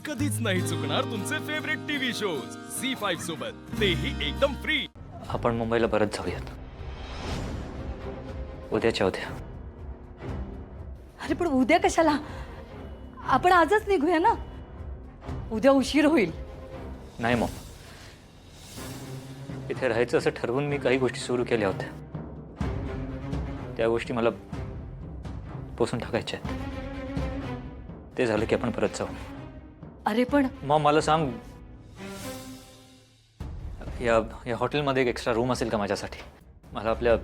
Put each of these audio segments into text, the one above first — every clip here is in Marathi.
कधीच नाही चुकणार तुमचे फेवरेट टीव्ही शोज झी5 सोबत, तेही एकदम फ्री. आपण मुंबईला परत जाऊयात, उद्याच्या उद्या. अरे पण उद्या कशाला? आपण आजच निघूया ना, उद्या उशीर होईल. नाही मग, इथे राहायचं असं ठरवून मी काही गोष्टी सुरू केल्या होत्या. त्या गोष्टी मला पोसून टाकायच्या आहेत. ते झालं की आपण परत जाऊ. अरे पण मग मला सांग, या हॉटेलमध्ये एक एक्स्ट्रा रूम असेल का माझ्यासाठी? मला आपल्या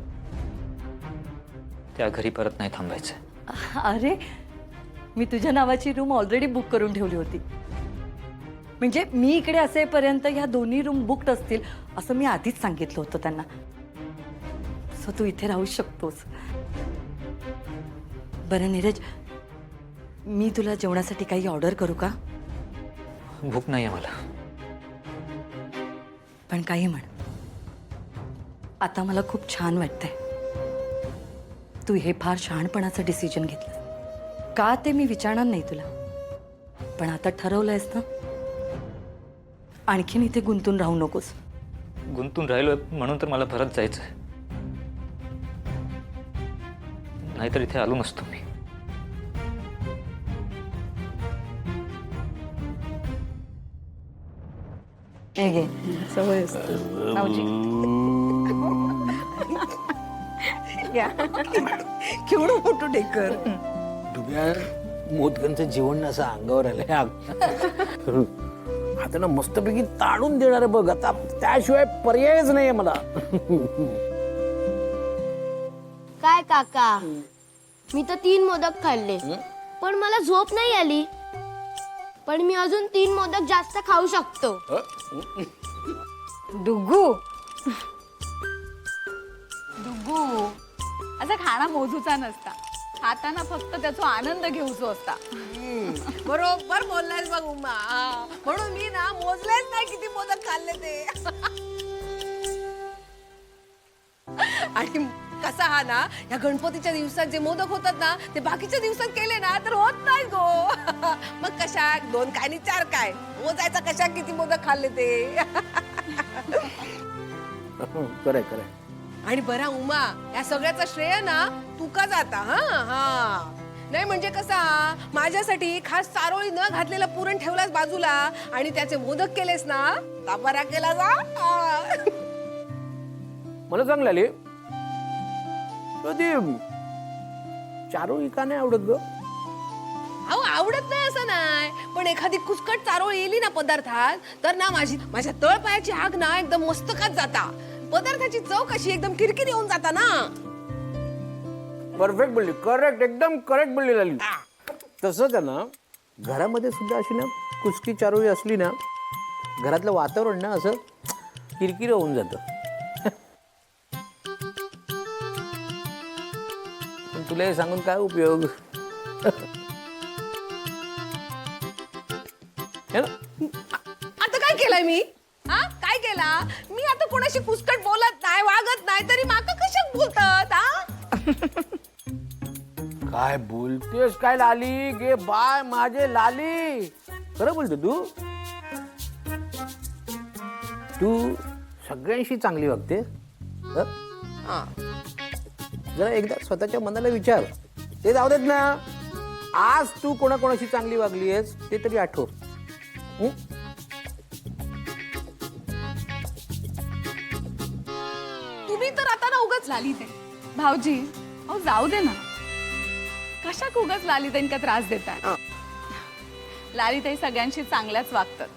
त्या घरी परत नाही थांबायचं. अरे मी तुझ्या नावाची रूम ऑलरेडी बुक करून ठेवली होती. म्हणजे मी इकडे असेपर्यंत ह्या दोन्ही रूम बुक्ड असतील असं मी आधीच सांगितलं होतं त्यांना. सो तू इथे राहू शकतोस. बरं नीरज, मी तुला जेवणासाठी काही ऑर्डर करू का? भूक नाही आहे मला. पण काही म्हण, आता मला खूप छान वाटतंय. तू हे फार शहाणपणाचं डिसिजन घेतलं का ते मी विचारणार नाही तुला, पण आता ठरवलंयस ना, आणखीन इथे गुंतून राहू नकोस. गुंतून राहिलोय म्हणून तर मला परत जायचंय, नाहीतर इथे आलो नसतो मी. हे घे. सवय मावजी केवढं मोठं डेकर. डुब्या मोदकांचं जेवण असं अंगावर आलंय. आता ना मस्तपैकी ताडून देणार आहे बघ. आता त्याशिवाय पर्यायच नाहीये मला. काय काका, मी तर 3 मोदक खाल्ले पण मला झोप नाही आली. पण मी अजून 3 मोदक जास्त खाऊ शकतो. डुग्गू डुग्गू असा खाना मोजूचा नसता, खाताना फक्त त्याचा आनंद घेऊचो असता. बरोबर बोललास बघ उमा. म्हणून मी ना मोजलेच नाही किती मोदक खाल्ले ते. आणि कसा हा ना, या गणपतीच्या दिवसात जे मोदक होतात ना ते बाकीच्या दिवसात केले ना तर होत नाही गो. मग कशा 2 काय आणि 4 काय मोजायचा, कशा किती मोदक खाल्ले ते. खरंय खरंय. आणि बरा उमा, या सगळ्याचा श्रेय ना तुका जाता. हा नाही म्हणजे कसा, माझ्यासाठी खास चारोळी न घातलेला पुरण ठेवलास बाजूला आणि त्याचे मोदक केलेस ना, ताबरा केला जा. मला चांगलं आली. कधी चारोळी का नाही आवडत ग? अहो आवडत नाही असं नाही, पण एखादी कुचकट चारोळी येली ना पदार्थात तर ना माझ्या तळपायाची आग ना एकदम मस्तकात जाता. पदार्थाची चव कशी एकदम किरकिरी होऊन जाता ना. परफेक्ट बोलली. करेक्ट, एकदम करेक्ट बोलली लाली. तसंच आहे ना, घरामध्ये सुद्धा अशी ना कुचकी चारोळी असली ना, घरातलं वातावरण ना असं किरकिर होऊन जातं. पण तुला हे सांगून काय उपयोग? है ना? आता काय केलंय मी? हा काय केला मी? आता कोणाशी कुचकट बोलत नाही, वागत नाही, तरी माका कशात बोलतात? काय बोलतेस काय लाली? गे बाय माझे लाली, खरं बोलतो तू. तू सगळ्यांशी चांगली वागते. जरा एकदा स्वतःच्या मनाला विचार. ते जाऊ देत ना, आज तू कोणाकोणाशी चांगली वागली आहेस ते तरी आठव. तुम्ही तर आता ना उगाच लाली ते भाऊजी. अहो जाऊ दे ना, कशा उगाच लालीताईन का त्रास देताय? लालीताई सगळ्यांशी चांगल्याच वागतात.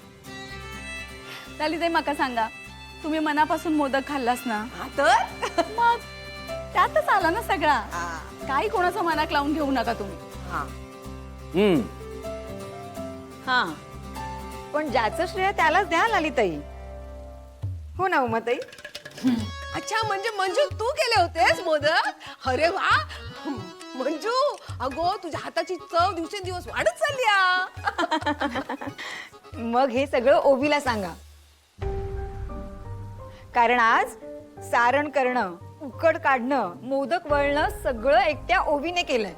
लालीताई माका सांगा, तुम्ही मनापासून मोदक खाल्लास ना, तर मग त्यातच आला ना सगळा. काही कोणाचं मनाक लावून घेऊ नका तुम्ही. हा, पण ज्याचं श्रेय त्यालाच द्या लालीताई. हो ना उमाताई? अच्छा, म्हणजे मंजू तू केले होतेस मोदक? अरे वा मंजू, अगो तुझ्या हाताची चव दिवसेंदिवस वाढत चालली. मग हे सगळं ओवीला सांगा, कारण आज सारण करणं, उकड काढणं, मोदक वळणं सगळं एकट्या ओवीने केलंय.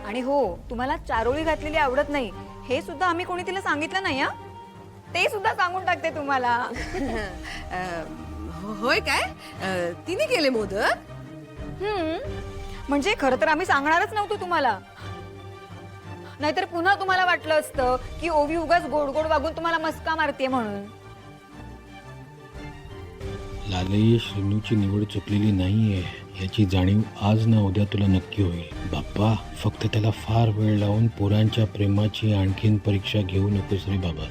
आणि हो, तुम्हाला चारोळी घातलेली आवडत नाही हे सुद्धा आम्ही कोणी तिला सांगितलं नाही हा. ते सुद्धा सांगून टाकते तुम्हाला. होय काय? तिने केले मोदक? म्हणजे खरं तर आम्ही सांगणारच नव्हतो तुम्हाला. नाहीतर पुन्हा तुम्हाला वाटलं असतं की ओवी उगाच गोड गोड वागून तुम्हाला मस्का मारते म्हणून. लाले, श्रीनूची निवड चुकलेली नाहीये याची जाणीव आज ना उद्या तुला नक्की होईल. बाप्पा, फक्त त्याला फार वेळ लावून पोरांच्या प्रेमाची आणखीन परीक्षा घेऊ नकोस रे बाबा.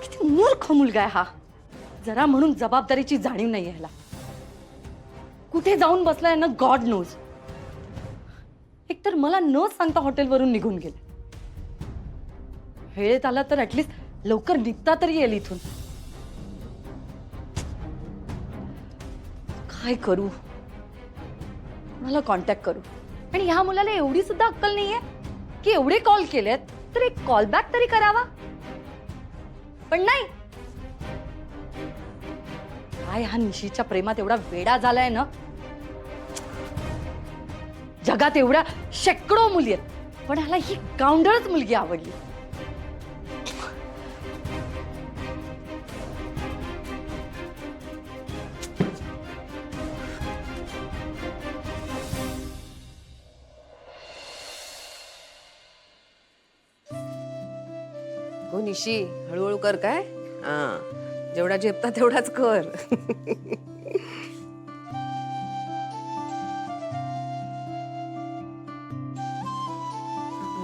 किती मूर्ख मुलगा आहे हा. जरा म्हणून जबाबदारीची जाणीव नाही ह्याला. कुठे जाऊन बसलाय ना गॉड नोज. एकतर मला न सांगता हॉटेलवरून निघून गेले. वेळेत आला तर ऍटलिस्ट लवकर निघता तरी येईल इथून. काय करू? मला कॉन्टॅक्ट करू. आणि ह्या मुलाला एवढी सुद्धा अक्कल नाहीये की एवढे कॉल केलेत तर एक कॉल बॅक तरी करावा. पण नाही, काय हा निशीच्या प्रेमात एवढा वेडा झालाय ना. जगात एवढ्या शेकडो मुली आहेत पण ह्याला ही गावंढळच मुलगी आवडली. हो निशी, हळूहळू कर काय. जेवढा झेपता तेवढाच कर.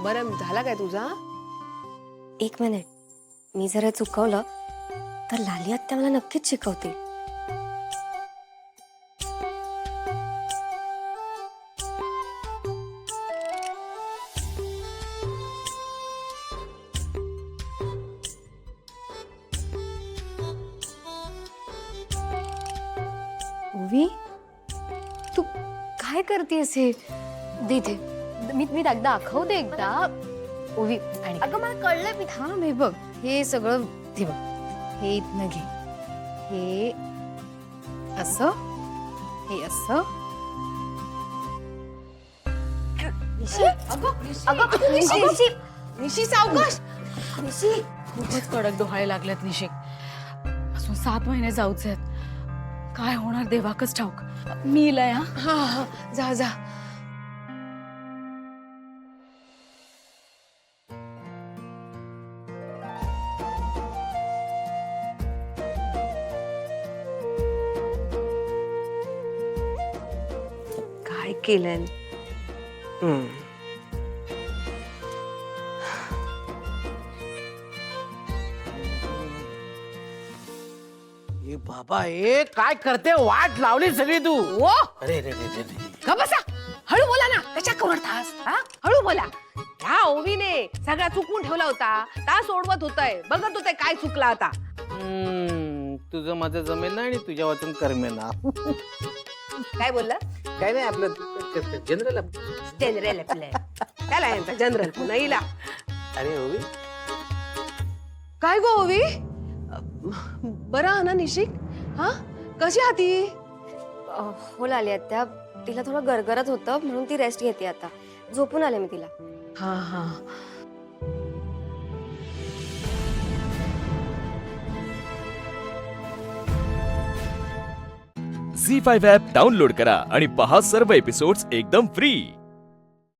बरं झाला काय तुझा? एक मिनिट, मी जरा चुकवलं तर लाली आत्या मला नक्कीच शिकवतील. ओवी, तू काय करतेस हे? दे दे, मी दाखवते एकदा. ओवी, अगं मला कळलं. मी थांब, हे बघ, हे सगळं हे बघ, हे इथनं घे, हे असं, हे असं. निशी सावकाश. निशी, खूपच कडक डोहाळे लागल्यात निशी. अजून 7 महिने जाऊच आहेत. काय होणार देवाकच ठाऊक. मी इलाय. हा हा, जा जा. काय केलंय? ए बाबा, ए काय करते? वाट लावली सगळी तू. ओ, अरे रे रे रे रे. का बसा. हळू बोला ना. कशा कवरतास? हळू बोला. ह्या ओवीने सगळा चुकवून ठेवला होता. तास सोडवत होतय, बघत होतय काय चुकला आता. तुझं माझं जमेल ना आणि तुझ्या वाचून करमेल ना. काय बोलला? काय नाही, आपलं जनरल. जनरल आपलं. त्याला यांचा जनरल पुन्हा इला. अरे ओवी, काय गो ओवी? बरं हा ना निशिक? हा, कशी आहाती? हो लाली आत्या, तिला थोडं गरगरत होतं म्हणून ती रेस्ट घेते आता. झोपून आले मी तिला. हा हा. झी5 ॲप डाउनलोड करा आणि पहा सर्व एपिसोड्स एकदम फ्री.